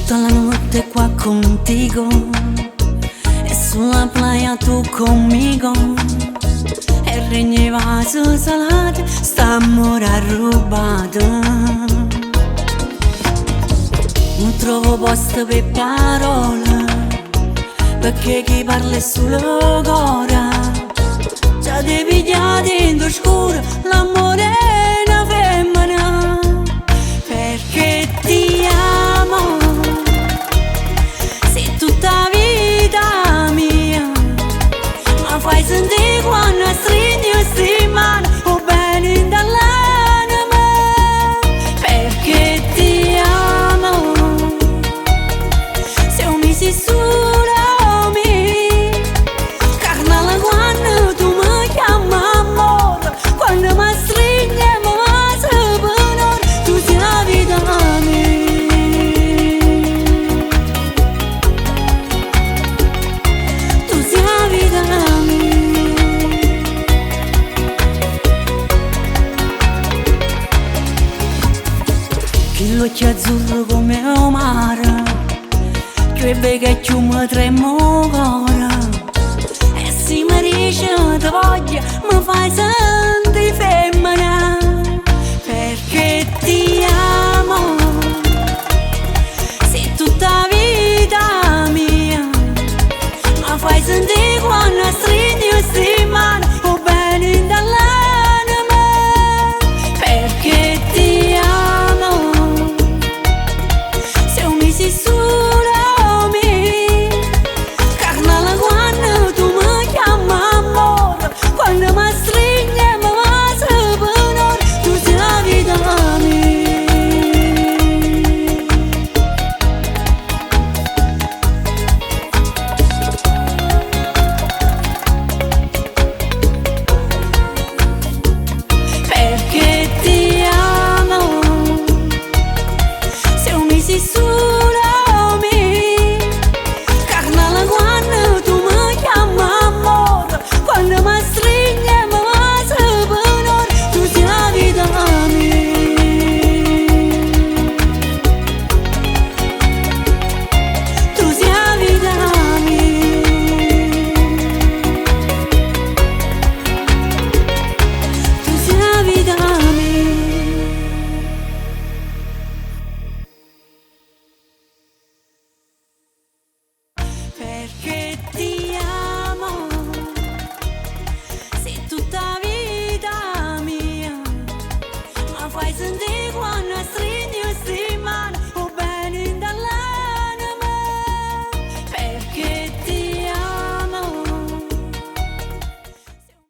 tutta la notte qua contigo e sulla playa tu conmigo e regneva su salate sta amore arrubato. Non trovo posto per parole perché chi parla è solo cuore. Già ti pigliati in scuro l'amore è una femmina perché ti amo. Sei tutta vita mia, ma fai sentire quando stringi sti mani o bene dall'anima perché ti amo. Se un mese solo mi carnale quando tu mi chiami amore, quando mi stringiamo a sapere tu sei la vita mia, tu sei la vita mia. Che l'occhio azzurro come un mare, che bega e più mi tremo ancora. E se mi dice ti voglio, mi fai sentire femmina perché ti amo. Sei tutta vita mia, ma fai sentire quando stringi sti mani o bene dall'anima perché ti amo. Se un mese solo mi carnale quando tu mi chiami amore, quando mi stringiamo a sapere tu sei la vita mia, perché ti amo. Se un mese solo mi carnale quando tu mi chiami amore, quando mi stringiamo a sapere tu sei la vita mia, tu sei la vita mia, tu sei la vita mia. Perché ti amo, sei tutta vita mia, ma fai sentire